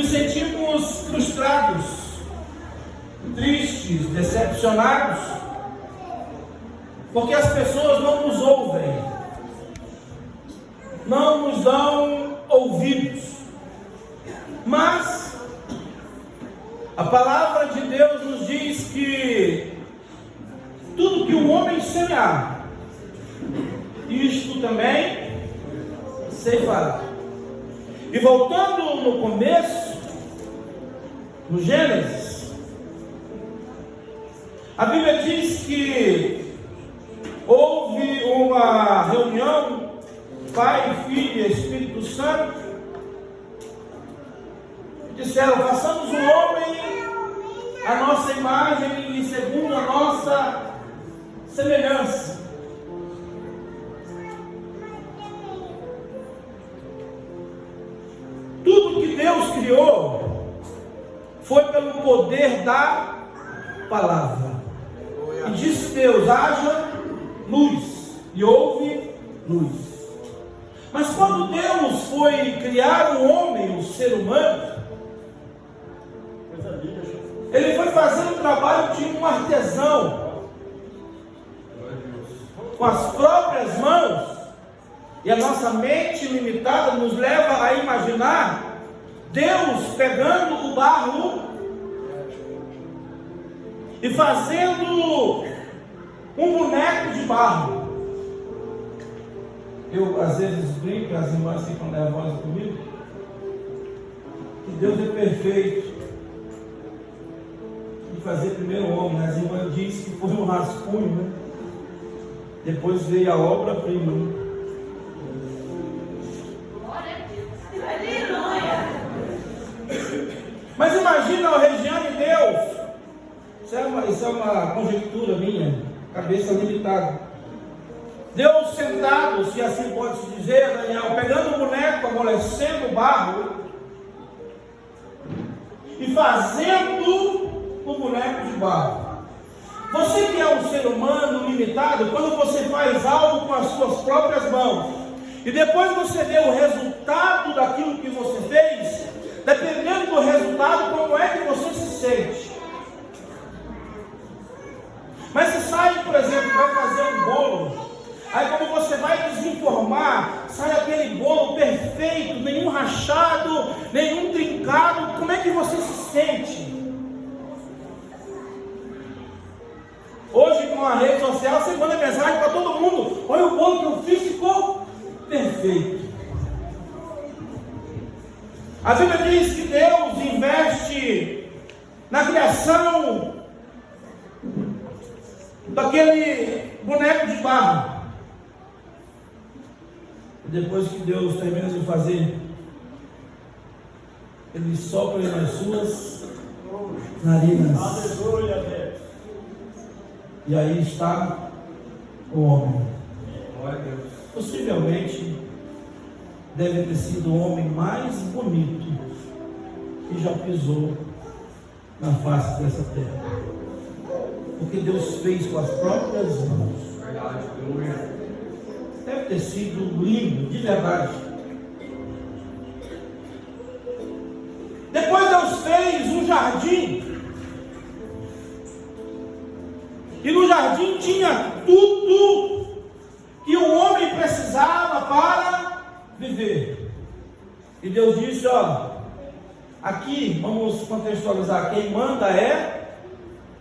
nos sentimos frustrados, tristes, decepcionados, porque as pessoas não nos ouvem, não nos dão ouvidos. Mas a palavra de Deus nos diz que tudo que o homem semear, isto também ceifará. E voltando no começo, no Gênesis, a Bíblia diz que houve uma reunião, Pai, Filho e Espírito Santo, e disseram: façamos o homem a nossa imagem e segundo a nossa semelhança. Tudo que Deus criou foi pelo poder da palavra. E disse Deus: haja luz, e houve luz. Mas quando Deus foi criar o homem, o ser humano, Ele foi fazer o trabalho de um artesão, com as próprias mãos. E a nossa mente limitada nos leva a imaginar Deus pegando o barro e fazendo um boneco de barro. Eu às vezes brinco, as irmãs ficam nervosas comigo, que Deus é perfeito de fazer primeiro o homem. As irmãs dizem que foi um rascunho, né? Depois veio a obra-prima, né? Mas imagina a região de Deus. Isso é uma conjectura minha, cabeça limitada. Deus sentado, se assim pode se dizer, Daniel, pegando o boneco, amolecendo o barro e fazendo o boneco de barro. Você que é um ser humano limitado, quando você faz algo com as suas próprias mãos e depois você vê o resultado daquilo que você fez, dependendo do resultado, como é que você se sente? Mas se sai, por exemplo, vai fazer um bolo, aí quando você vai desenformar, sai aquele bolo perfeito, nenhum rachado, nenhum trincado, como é que você se sente? Hoje com a rede social, você manda mensagem para todo mundo: olha o bolo que eu fiz, ficou perfeito. A Bíblia diz que Deus investe na criação daquele boneco de barro. E depois que Deus termina de fazer, Ele sopra nas suas narinas. Aleluia. E aí está o homem. Possivelmente deve ter sido o homem mais bonito que já pisou na face dessa terra, porque Deus fez com as próprias mãos. Deve ter sido lindo, de verdade. Depois Deus fez um jardim, e no jardim tinha tudo que o homem precisava para viver. E Deus disse: ó, aqui vamos contextualizar, quem manda é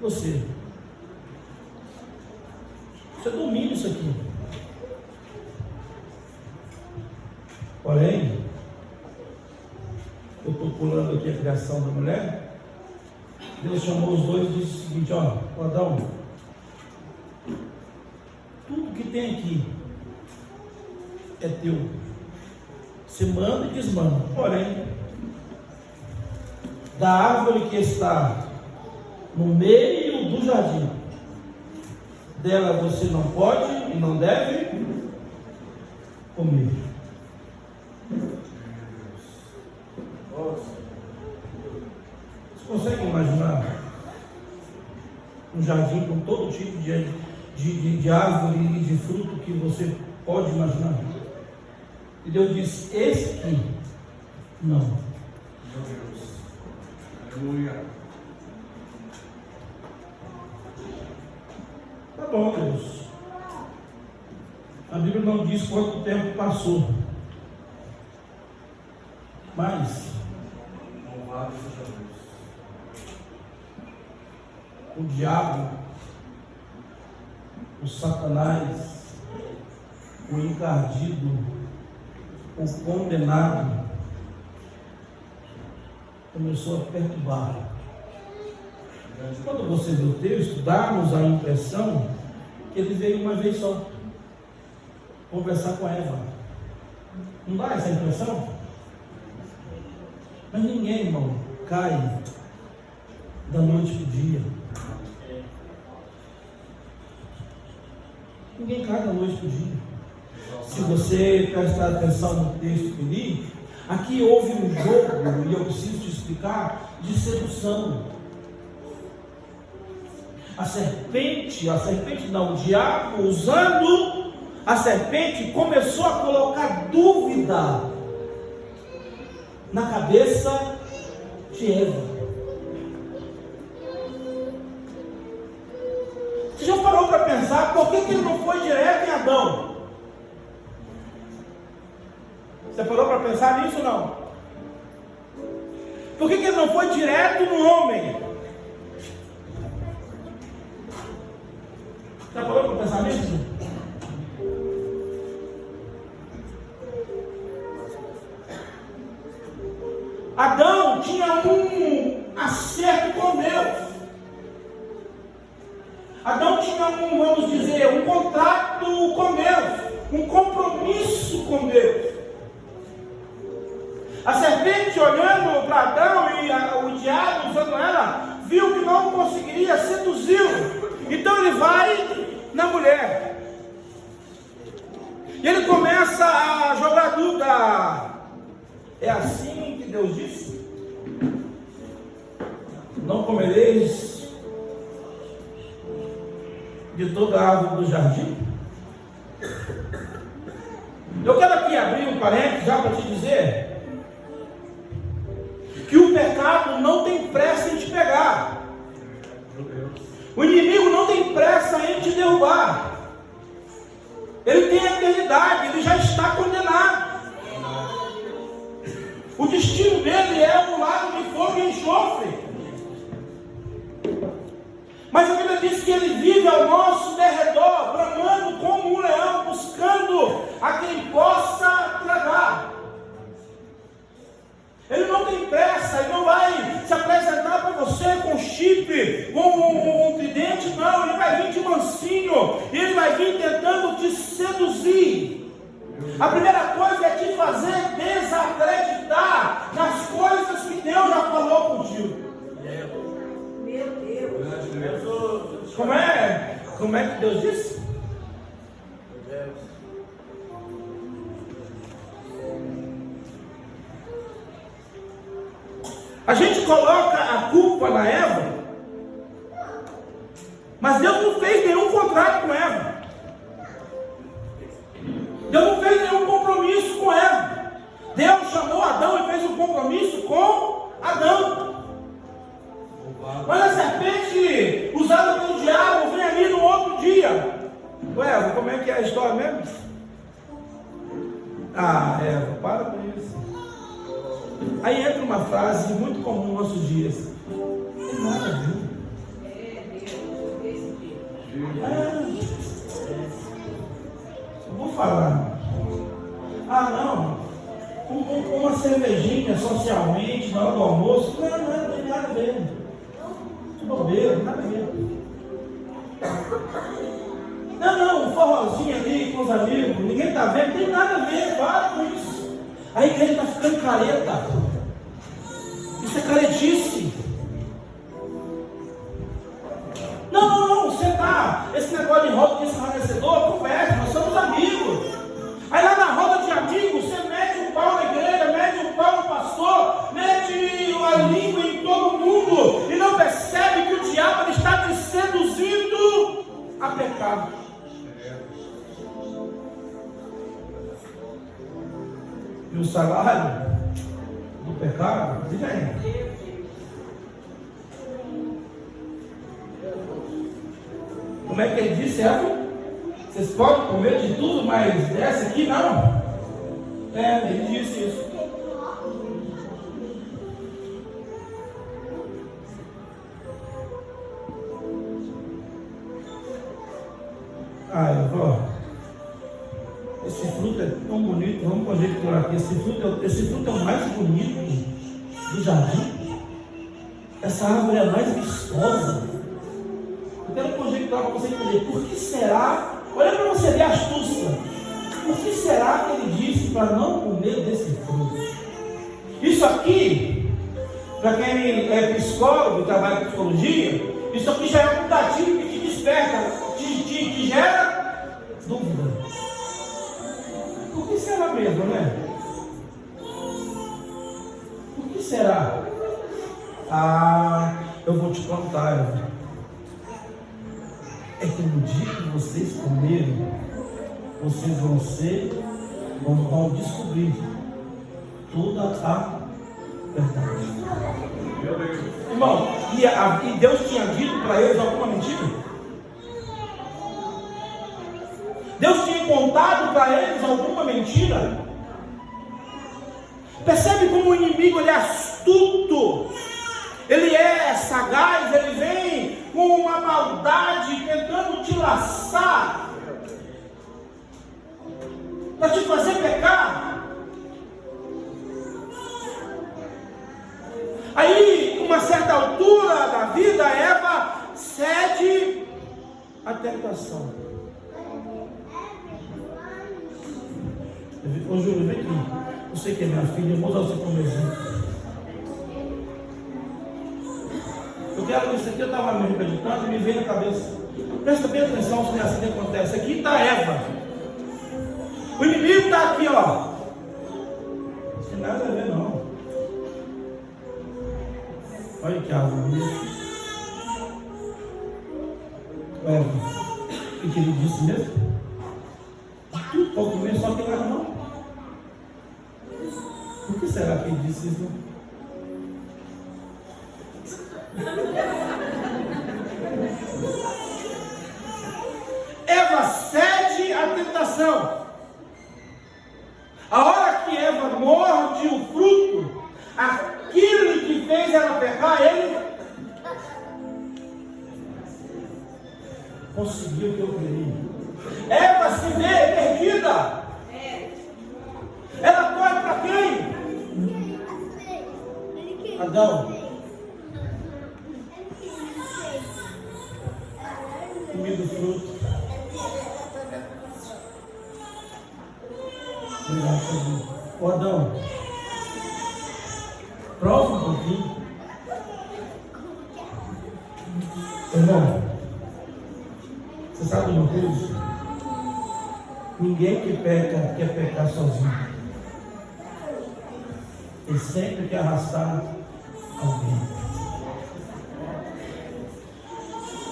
você. Você domina isso aqui. Porém, eu estou pulando aqui a criação da mulher. Deus chamou os dois e disse o seguinte: ó, Adão, tudo que tem aqui é teu. Se manda e desmanda. Porém, da árvore que está no meio do jardim, dela você não pode e não deve comer. Você consegue imaginar um jardim com todo tipo de árvore e de fruto que você pode imaginar? E Deus disse: esse aqui, não. Tá bom, Deus. A Bíblia não diz quanto tempo passou. Mas louvado seja Deus. O diabo, o Satanás, o encardido, o condenado, começou a perturbar. Quando você lê o texto, dá-nos a impressão que ele veio uma vez só conversar com Eva. Não dá essa impressão? Mas ninguém, irmão, cai da noite para o dia. Ninguém cai da noite para o dia. Se você prestar atenção no texto que li, aqui houve um jogo, e eu preciso te explicar, de sedução. A serpente não, o diabo, usando a serpente, começou a colocar dúvida na cabeça de Eva. Você já parou para pensar por que ele não foi direto em Adão? Você parou para pensar nisso ou não? Por que ele não foi direto no homem? Já parou para pensar nisso? Adão tinha um acerto com Deus. Adão tinha vamos dizer, um contrato com Deus, um compromisso com Deus. A serpente olhando para Adão e o diabo usando ela, viu que não conseguiria seduzi-lo. Então ele vai na mulher. E ele começa a jogar dúvida. É assim que Deus disse? Não comereis de toda a árvore do jardim? Eu quero aqui abrir um parênteses já para te dizer que o pecado não tem pressa em te pegar. O inimigo não tem pressa em te derrubar. Ele tem a eternidade, ele já está condenado. O destino dele é um lago de fogo e enxofre. Mas a Bíblia diz que ele vive ao nosso derredor, bramando como um leão, buscando a quem possa tragar. Ele não tem pressa, ele não vai se apresentar para você com chifre, com um tridente, não. Ele vai vir de mansinho, ele vai vir tentando te seduzir. A primeira coisa é te fazer desacreditar nas coisas que Deus já falou contigo. Meu Deus. Como é que Deus disse? A gente coloca a culpa na Eva, mas Deus não fez nenhum contrato com Eva. Deus não fez nenhum compromisso com Eva. Deus chamou Adão e fez um compromisso com Adão. Mas a serpente usada pelo diabo vem ali no outro dia. Ué, Eva, como é que é a história mesmo? Ah, Eva, para com isso. Aí entra uma frase muito comum nos nossos dias. Não tem nada a ver. Eu vou falar. Ah, não. Uma cervejinha socialmente na hora do almoço. Não tem nada a ver. Que bobeira, nada a ver. Não, um forrozinho ali com os amigos. Ninguém está vendo, não tem nada a ver. Para com isso. A igreja está ficando careta. Isso é caretice. Não, você tá. Esse negócio de roda de esclarecedor, conversa, nós somos amigos. Aí lá na roda de amigos, você mete um pau na igreja, mete um pau no pastor, mete a língua em todo mundo, e não percebe que o diabo está te seduzindo a pecado. E o salário do pecado, diga aí, Como é que ele disse, Eva? Vocês podem comer de tudo, mas dessa aqui não. Ele disse isso. Eva, esse fruto é tão bonito, vamos conjecturar aqui. Esse fruto é o mais bonito do jardim. Essa árvore é a mais vistosa. Eu quero conjecturar para você entender por que será. Olha para você ver a astúcia. Por que será que ele disse para não comer desse fruto? Isso aqui, para quem é psicólogo, trabalha com psicologia, isso aqui já é um gatilho que te desperta, que gera dúvida. Por que será mesmo, né? Por que será? Eu vou te contar, Eva. É que no dia que vocês comerem, vocês vão descobrir toda a verdade. Irmão, e Deus tinha dito para eles alguma mentira? Deus tinha contado para eles alguma mentira? Percebe como o inimigo ele é astuto, ele é sagaz, ele vem com uma maldade tentando te laçar, para te fazer pecar. Aí, uma certa altura da vida, Eva cede à tentação. Ô Júlio, vem aqui. Você que é minha filha, eu vou usar você como exemplo. Eu quero isso aqui, eu estava me meditando e me veio na cabeça. Presta bem atenção se assim acontece. Aqui está Eva. O inimigo está aqui, ó. Não tem nada a ver, não. Olha que árvore. Eva, o que ele disse mesmo? Tudo pode comer, só que não. Por que será que ele disse isso? Eva cede à tentação. A hora que Eva morde o fruto, aquilo que fez ela pecar, ele conseguiu o que eu queria. Eva se vê perdida. Ela corre para quem? Adão. Comido fruto. Ô Adão, prova um pouquinho. Irmão, você sabe uma coisa? Ninguém que peca quer pecar sozinho. Ele sempre quer arrastar alguém.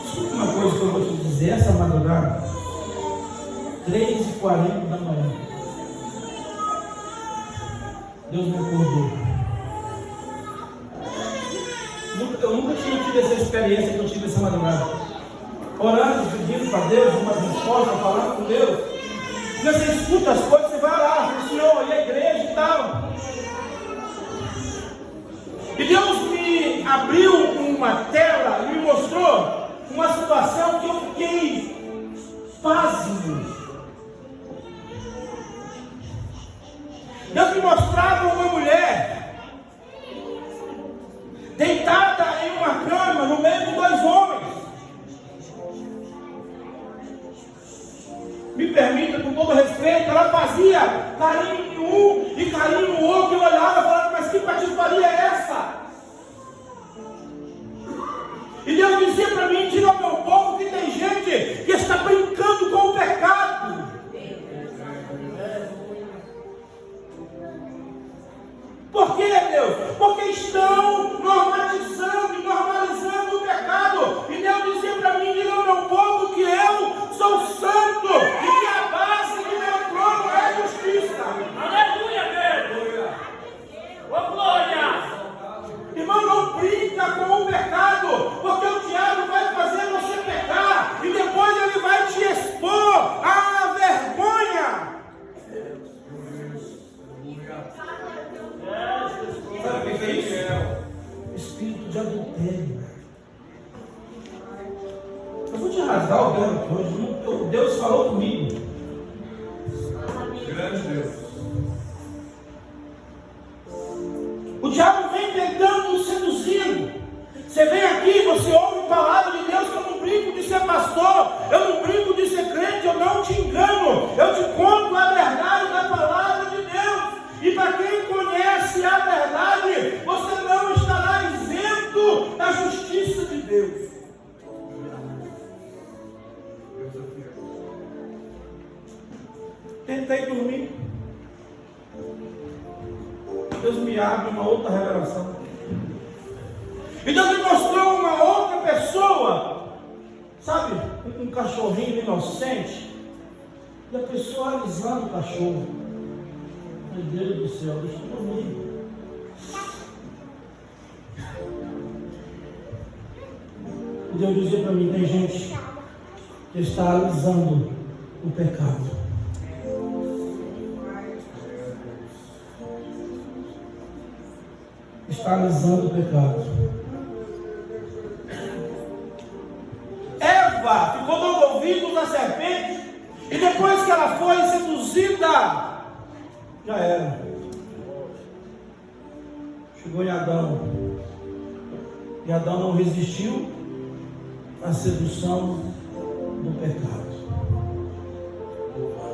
Escuta uma coisa que eu vou te dizer. Essa madrugada, 3h40 da manhã, Deus me acordou. Eu nunca tinha tido essa experiência que eu tive essa madrugada. Orando, pedindo para Deus uma resposta, falando com Deus. E você escuta as coisas, você vai lá, Senhor, e a igreja e tal. E Deus me abriu uma tela e me mostrou uma situação que eu fiquei pasmo. Deus me mostrava uma mulher deitada em uma cama no meio de dois homens. Me permita, com todo respeito, ela fazia carinho em um e carinho no outro. Eu olhava e falava, mas que patifaria é essa? E Deus dizia para mim, diga ao meu povo que tem gente que está brincando com o pecado. Por que, Deus? Porque estão normatizando e normalizando o pecado. E Deus dizia para mim, diga ao meu povo que eu sou santo e que a base do meu trono é a justiça. Aleluia, Deus! Ô glória! Irmão, não brinca com o pecado, porque o diabo vai fazer você pecar e depois Espírito de adultério. Eu vou te rasgar o verbo hoje. Deus falou comigo. Grande Deus. O diabo vem tentando seduzindo. Você vem aqui, você ouve a palavra de Deus, que eu não brinco de ser pastor, eu não brinco de ser crente, eu não te engano, eu te conto a verdade da palavra de Deus. E para quem conhece a verdade, você não estará isento da justiça de Deus. Tentei dormir. Deus me abre uma outra revelação. E Deus me mostrou uma outra pessoa, sabe, um cachorrinho inocente, e a pessoa alisando o cachorro. Meu Deus do céu, deixa eu dormir. E Deus dizia para mim: tem gente que está alisando o pecado. Está alisando o pecado. Eva ficou dando ouvidos à serpente, e depois que ela foi seduzida, já era. Chegou em Adão, e Adão não resistiu à sedução do pecado.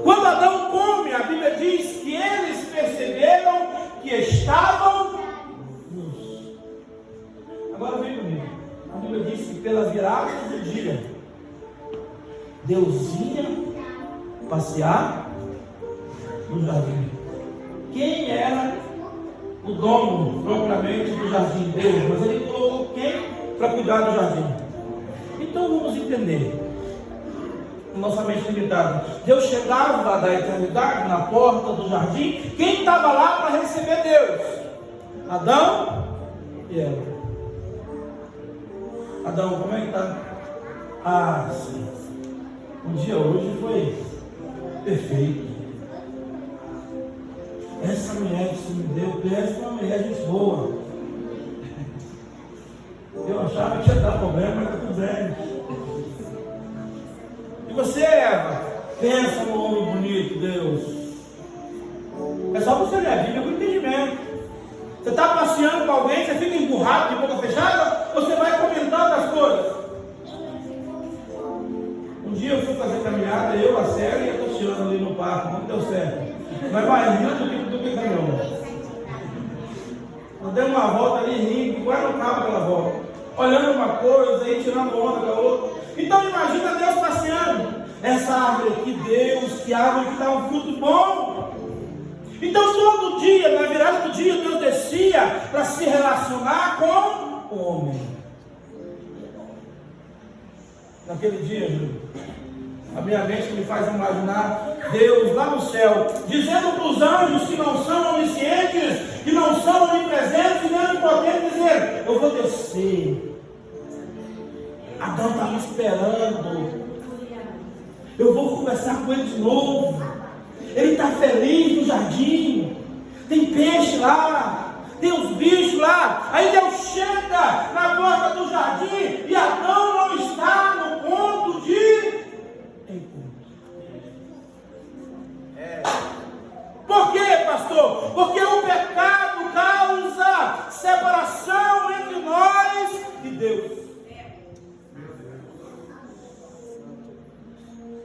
Quando Adão come, a Bíblia diz que eles perceberam que estavam nus. Agora vem comigo. A Bíblia diz que pela virada do dia, Deus ia passear no jardim. Quem era o dono propriamente do jardim? Deus. Mas ele colocou quem para cuidar do jardim? Então vamos entender. Nossa mente limitada. Deus chegava da eternidade na porta do jardim. Quem estava lá para receber Deus? Adão e Eva. Adão, como é que está? Ah, sim. O dia hoje foi perfeito. Essa mulher que você me deu, parece uma mulher de boa. Eu achava que ia dar problema, mas está tudo bem. E você, Eva, pensa no homem bonito, Deus. É só você ler a Bíblia com entendimento. Você está passeando com alguém, você fica emburrado de boca fechada, ou você vai comentando as coisas? Um dia eu fui fazer caminhada, eu, a Célia e a Tociana ali no parque, não deu certo. Mas mais rindo do que caminhou. Eu dei uma volta ali rindo, igual não acaba aquela volta. Olhando uma coisa e tirando onda da outra. Então imagina Deus passeando. Essa árvore aqui, Deus, que árvore que dá um fruto bom. Então todo dia, na virada do dia, Deus descia para se relacionar com o homem. Naquele dia, a minha mente me faz imaginar Deus lá no céu, dizendo para os anjos que não são oniscientes, que não são onipresentes e nem onipotentes, dizer: eu vou descer. Adão está me esperando. Eu vou conversar com ele de novo. Ele está feliz no jardim. Tem peixe lá. Tem os bichos lá. Aí Deus chega na porta do jardim e Adão não está no ponto de encontro. Por quê, pastor? Porque o pecado causa separação entre nós e Deus.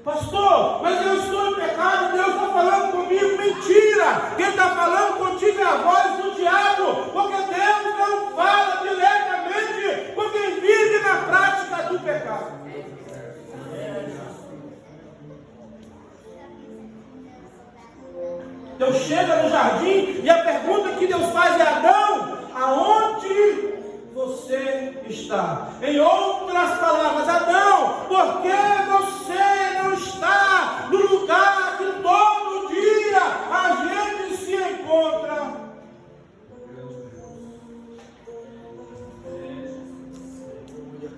Pastor, mas eu estou em pecado, Deus está falando comigo. Mentira! Quem está falando contigo é a voz do diabo, porque Deus não fala diretamente com quem vive na prática do pecado. Deus chega no jardim e a pergunta que Deus faz é: Adão, aonde você está? Em outras palavras, Adão, por que você não está no lugar que todo dia a gente se encontra?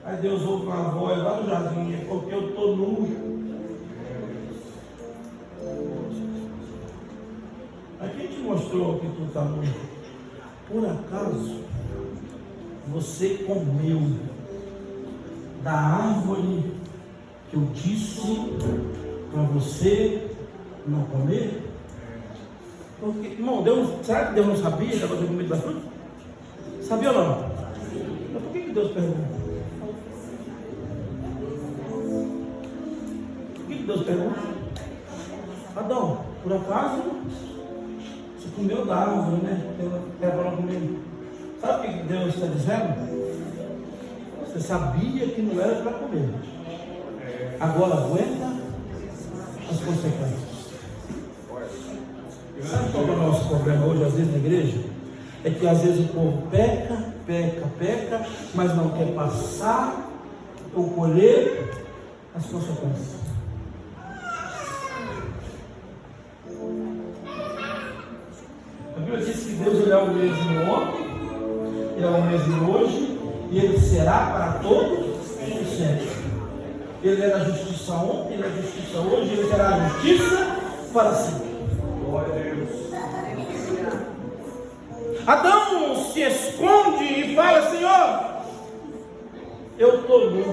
Aí Deus ouve uma voz lá no jardim: é porque eu estou nu. Mas quem te mostrou que tu está nu? Por acaso você comeu da árvore que eu disse para você não comer? Porque, irmão, Deus, será que Deus não sabia que eu tinha comido da fruta? Sabia ou não? Mas por que Deus pergunta? Por que Deus pergunta? Adão, por acaso você comeu da árvore, né? Era para não comer. Sabe o que Deus está dizendo? Você sabia que não era para comer. Agora aguenta as consequências. Sabe qual é o nosso problema hoje, às vezes, na igreja? É que às vezes o povo peca, mas não quer passar ou colher as consequências. A Bíblia diz que Deus ele é o mesmo ontem, ele é o mesmo hoje, e ele será para todos e sempre. Ele era a justiça ontem, ele é a justiça hoje, ele será a justiça para sempre. Glória a Deus. Adão se esconde e fala: Senhor, eu estou nu.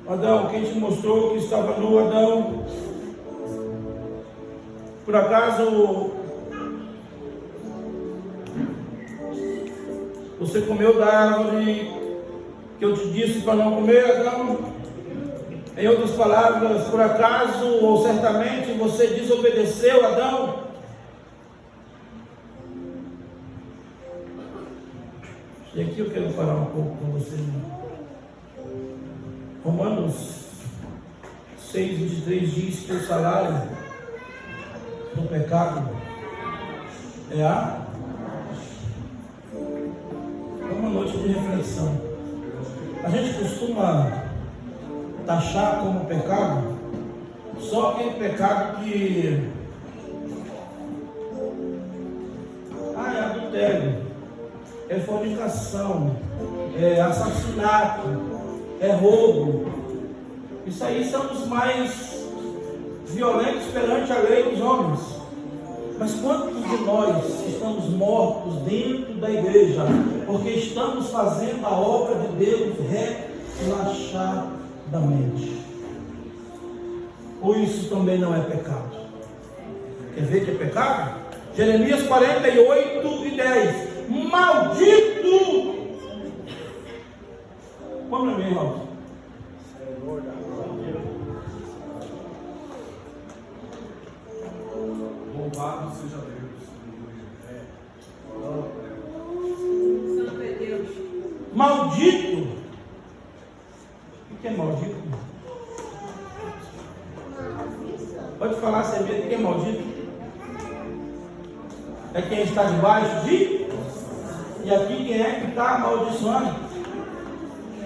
Adão, quem te mostrou que estava nu, Adão? Por acaso você comeu da árvore que eu te disse para não comer, Adão? Em outras palavras, por acaso ou certamente você desobedeceu, Adão? E aqui eu quero falar um pouco com você. Romanos 6:23 diz que o salário do pecado é uma noite de reflexão. A gente costuma taxar como pecado só aquele pecado que é adultério, é fornicação, é assassinato, é roubo. Isso aí são os mais violentos perante a lei dos homens. Mas quantos de nós estamos mortos dentro da igreja porque estamos fazendo a obra de Deus relaxadamente? Ou isso também não é pecado? Quer ver que é pecado? Jeremias 48:10. Maldito! Vamos para mim, irmão. Louvado seja Deus. Santo é Deus. Maldito. O que é maldito? Pode falar sem medo. O que é maldito? É quem está debaixo de. E aqui quem é que está amaldiçoando?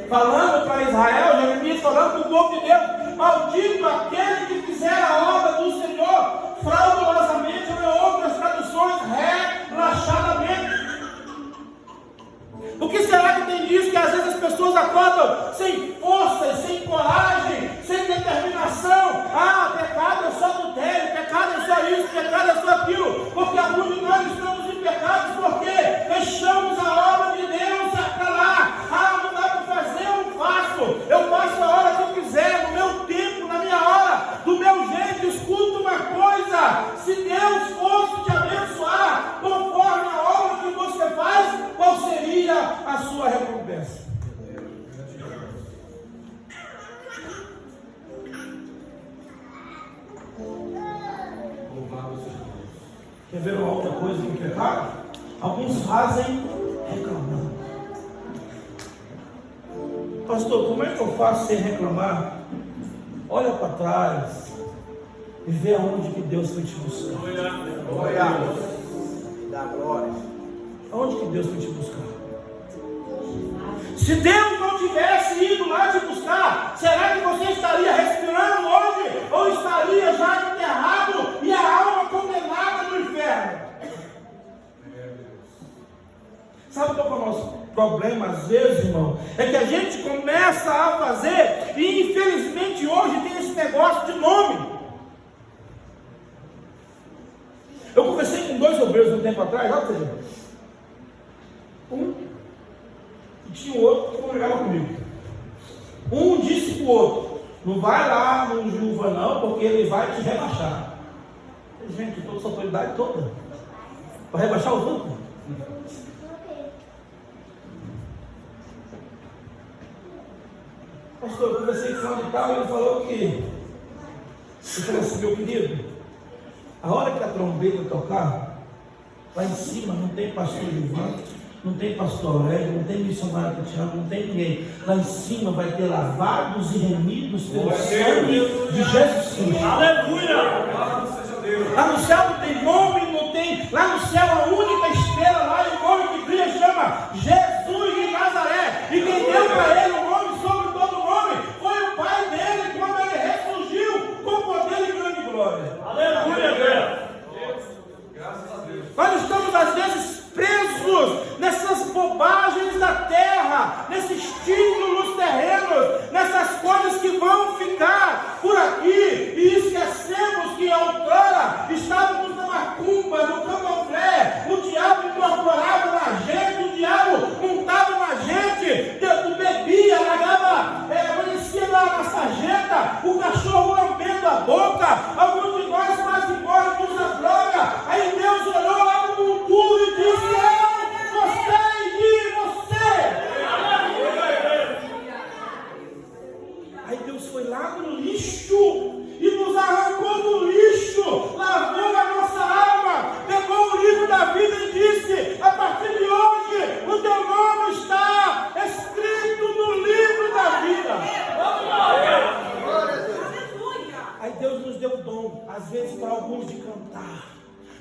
Falando para Israel, Jeremias falando para o povo de Deus: maldito aquele que fizer a obra do Senhor fraudulosamente, ou em outras traduções, relaxadamente. O que será que tem disso? Que às vezes as pessoas acordam sem força, sem coragem, sem determinação. Pecado é só adultério, pecado é só isso, pecado é só aquilo. Porque alguns de nós estamos em pecados porque deixamos a obra de Deus para lá. Não dá para fazer, eu não faço. Eu faço a hora que eu quiser, no meu tempo, na minha hora, do meu jeito. Escuta uma coisa: se Deus fosse te abençoar conforme a obra que você faz, qual seria a sua recompensa? Quer ver uma outra coisa que pecado? Alguns fazem reclamando. Pastor, como é que eu faço sem reclamar? Olha para trás e vê aonde que Deus foi te buscar. Glória a Deus. Dá glória. Aonde que Deus foi te buscar? Se Deus não tivesse ido lá te buscar, será que você estaria respirando hoje? Ou estaria já enterrado e a alma condenada no inferno? Sabe qual é o nosso problema às vezes, irmão? É que a gente começa a fazer e infelizmente hoje tem esse negócio de nome. Eu conversei com dois obreiros um tempo atrás, olha pra você ver. Um, e tinha o outro que congregava comigo. Um disse para o outro: não vai lá no Juva não, porque ele vai te rebaixar. Gente, toda essa autoridade toda para rebaixar os outros. Pastor, eu conversei com o tal e ele falou que. Eu falei assim: meu querido, a hora que a trombeta tocar, lá em cima não tem pastor Gilvan, não tem pastor Aurélio, não tem missionário Cristiano, não tem ninguém. Lá em cima vai ter lavados e remidos pelo sangue de Jesus Cristo. Aleluia! Lá no céu não tem nome, não tem. Lá no céu a única estrela lá e o nome que brilha chama Jesus de Nazaré. E quem deu para ele o nome sobre todo nome foi o Pai dele quando ele ressurgiu com poder e grande glória. Aleluia, Deus! Graças a Deus. Nós estamos às vezes presos nessas bobagens da terra, nesses títulos terrenos, nessas coisas que vão ficar por aqui, e esquecemos que outrora estávamos na macumba, no candomblé, o diabo incorporava na gente, o diabo montava na gente, bebia, largava, amanhecia na sarjeta, o cachorro lambendo a boca, alguns de nós quase mortos na droga. Aí Deus olhou lá no mundo e disse: eu gostei de você. Aí Deus foi lá no lixo e nos arrancou do lixo, lavou a nossa alma, pegou o livro da vida e disse: a partir de hoje o teu nome está escrito no livro da vida. Aí Deus nos deu o dom, às vezes para alguns de cantar,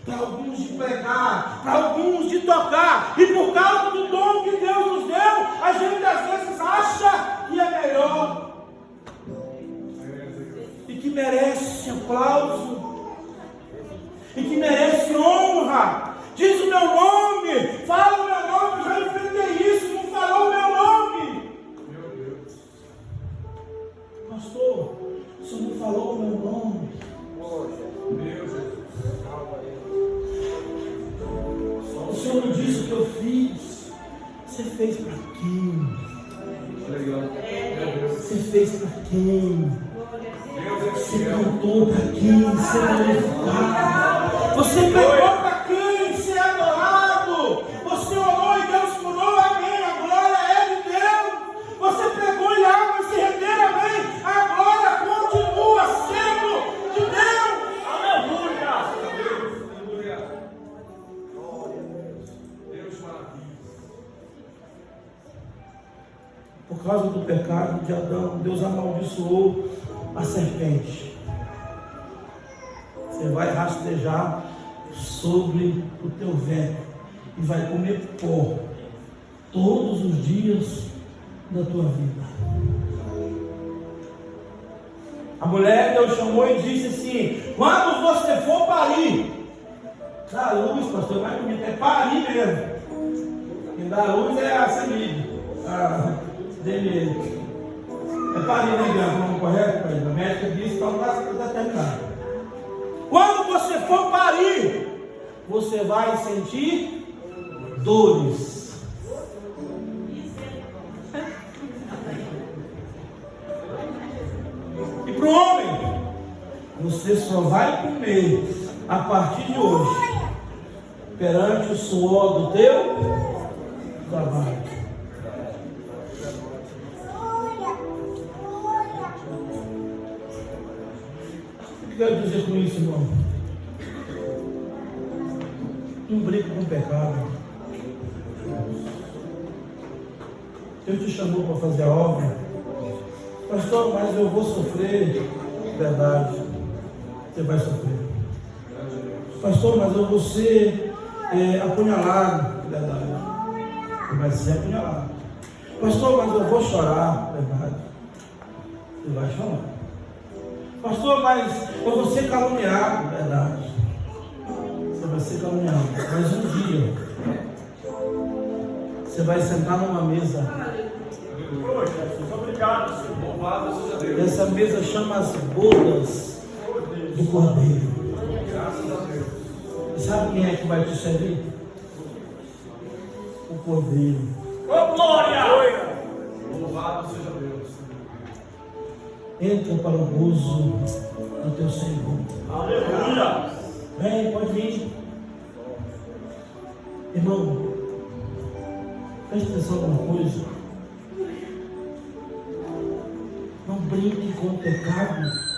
para alguns de pregar, para alguns de tocar, e por causa do dom que Deus nos deu, a gente às vezes acha que é melhor e que merece aplauso e que merece honra. Diz o meu nome, fala o meu nome. Eu já enfrentei isso, não falou o meu nome. Meu Deus. Pastor, o senhor não falou o meu nome. Meu Jesus. O senhor não disse o que eu fiz. Você fez para quem? Você fez para quem? Você cantou para quem ser glorificado? Você pregou para quem ser adorado? Você orou e Deus curou, amém? A glória é de Deus. Você pregou e a alma se render, amém? A glória continua sendo de Deus. Aleluia! Deus maravilha. Por causa do pecado de Adão, Deus amaldiçoou a serpente. Você vai rastejar sobre o teu ventre e vai comer pó todos os dias da tua vida. A mulher, Deus chamou e disse assim: quando você for parir, dá luz, pastor, mais bonito, é parir mesmo. Quem dá luz é a semida, a DML. É parir, né, Guilherme? O nome correto para ele. A médica disse, então está terminado. Quando você for parir, você vai sentir dores. E para o homem, você só vai comer a partir de hoje, perante o suor do teu trabalho. O que eu quero dizer com isso, irmão? Não brinque com o pecado. Deus te chamou para fazer a obra. Pastor, mas eu vou sofrer. Verdade, você vai sofrer. Pastor, mas eu vou ser apunhalado. Verdade, você vai ser apunhalado. Pastor, mas eu vou chorar. Verdade, você vai chorar. Pastor, mas eu vou ser caluniado. Verdade, você vai ser caluniado. Mas um dia você vai sentar numa mesa. Obrigado, Senhor. Louvado seja Deus. E essa mesa chama as bodas do Cordeiro. Graças a Deus. sabe quem é que vai te servir? O Cordeiro. Oh, glória! Louvado seja Deus. Entra para o gozo do teu Senhor. Aleluia! Vem, pode vir. Irmão, preste atenção numa coisa. Não brinque com o pecado.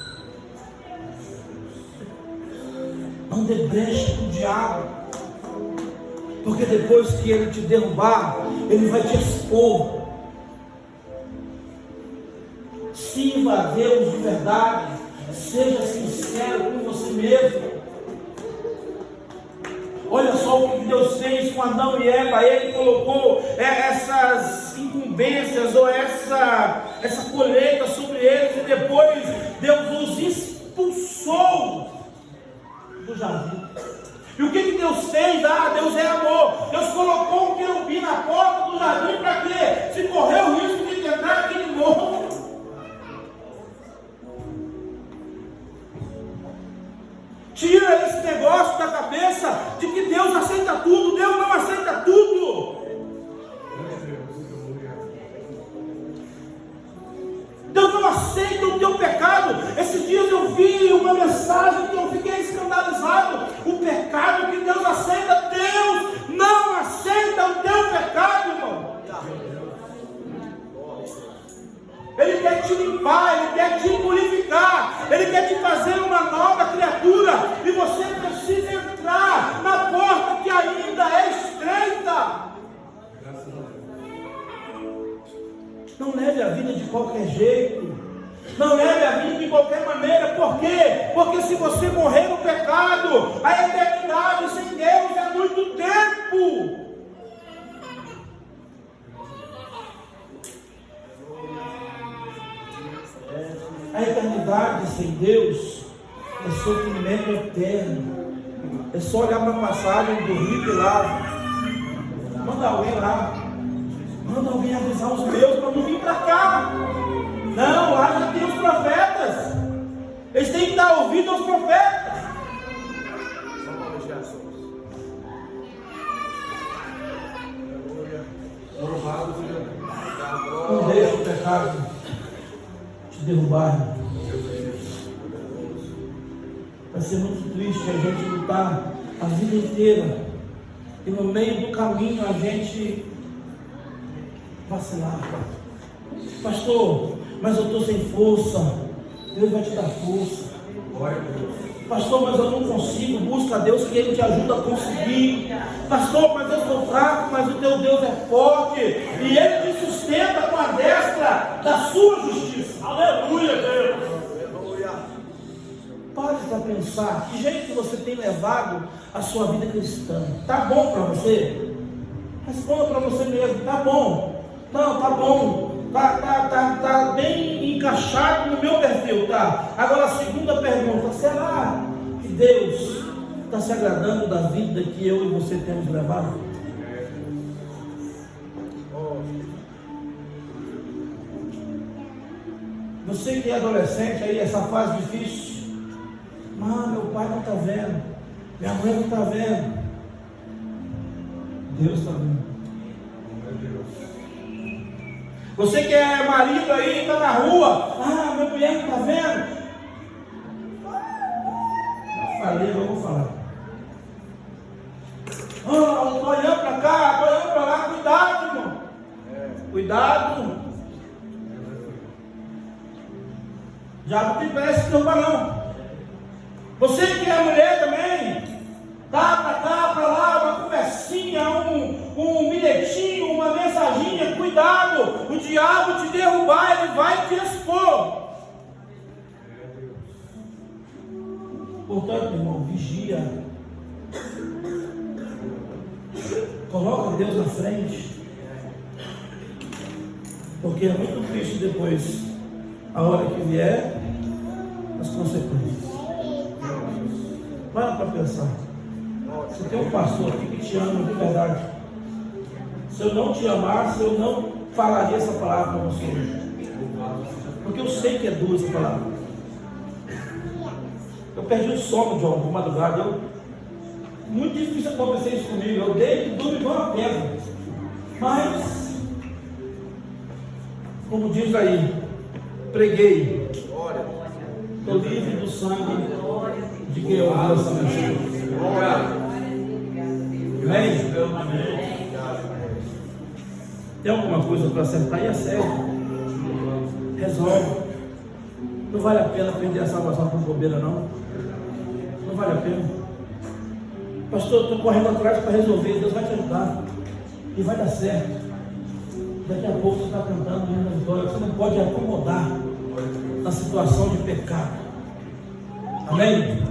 Não dê brecha para o diabo. Porque depois que ele te derrubar, ele vai te expor. Sirva a Deus de verdade. Seja sincero com você mesmo. Olha só o que Deus fez com Adão e Eva. Ele colocou essas incumbências ou essa colheita sobre eles. E depois Deus os expulsou do jardim. E o que Deus fez? Deus é amor. Deus colocou um querubim na porta do jardim para quê? Se correr o risco de entrar aquele morro. Tira esse negócio da cabeça de que Deus aceita tudo. Deus não aceita tudo. Deus não aceita o teu pecado. Esses dias eu vi uma mensagem que eu fiquei escandalizado. O pecado que Deus aceita, Deus não aceita o teu pecado, irmão. Ele quer te limpar, Ele quer te purificar, Ele quer te fazer uma nova criatura, e você precisa entrar na porta que ainda é estreita. Não leve a vida de qualquer jeito, não leve a vida de qualquer maneira. Por quê? Porque se você morrer no pecado, a eternidade sem Deus é muito tempo. A eternidade sem Deus é sofrimento eterno. É só olhar para a passagem do rio Pilato. Manda alguém lá. Manda alguém avisar os meus para não vir para cá. Não, lá já tem os profetas. Eles têm que dar ouvido aos profetas. Louvado seja Deus. Não deixe o pecado derrubar. Vai ser muito triste a gente lutar a vida inteira e no meio do caminho a gente vacilar. Pastor, mas eu estou sem força. Deus vai te dar força. Glória a Deus. Pastor, mas eu não consigo. Busca a Deus que Ele te ajuda a conseguir. Pastor, mas eu sou fraco, mas o teu Deus é forte e Ele te sustenta com a destra da sua justiça. Aleluia, Deus. Aleluia! Pare para pensar que jeito que você tem levado a sua vida cristã. Tá bom para você? Responda para você mesmo. Tá bom? Não, tá bom. Tá bem encaixado no meu perfil, tá? Agora a segunda pergunta: será que Deus está se agradando da vida que eu e você temos levado? Você que é adolescente aí, essa fase difícil, meu pai não está vendo, minha mãe não está vendo, Deus está vendo. Você que é marido aí, está na rua, minha mulher não está vendo. Eu falei, eu vou falar. Estou olhando para cá, estou olhando para lá, cuidado, irmão. Cuidado. O diabo te parece que não vai não. Você que é mulher também, dá para cá, para lá, uma conversinha, um bilhetinho, uma mensaginha, cuidado, o diabo te derrubar, ele vai te expor. Portanto, irmão, vigia. Coloca Deus na frente. Porque é muito triste depois, a hora que vier, as consequências. Para pensar. Você tem um pastor aqui que te ama de verdade. Se eu não te amasse, eu não falaria essa palavra para você hoje. Porque eu sei que é dura essa palavra. Eu perdi o sono de uma madrugada. Muito difícil acontecer isso comigo. Eu deito e durmo igual uma pedra. Mas, como diz aí, preguei. Glória. Estou livre do sangue de quem eu amo. Amém? Tem alguma coisa para acertar e é sério. Resolve. Não vale a pena perder a salvação com bobeira, não. Não vale a pena. Pastor, estou correndo atrás para resolver. Deus vai te ajudar. E vai dar certo. Daqui a pouco você está cantando hino da vitória. Você não pode acomodar na situação de pecado. Amém?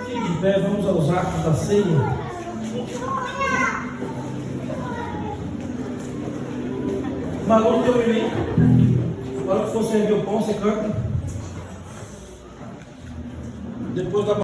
Fique de pé, vamos aos atos da ceia. Malão teu menino. Agora que for servir o pão, você canta. Depois da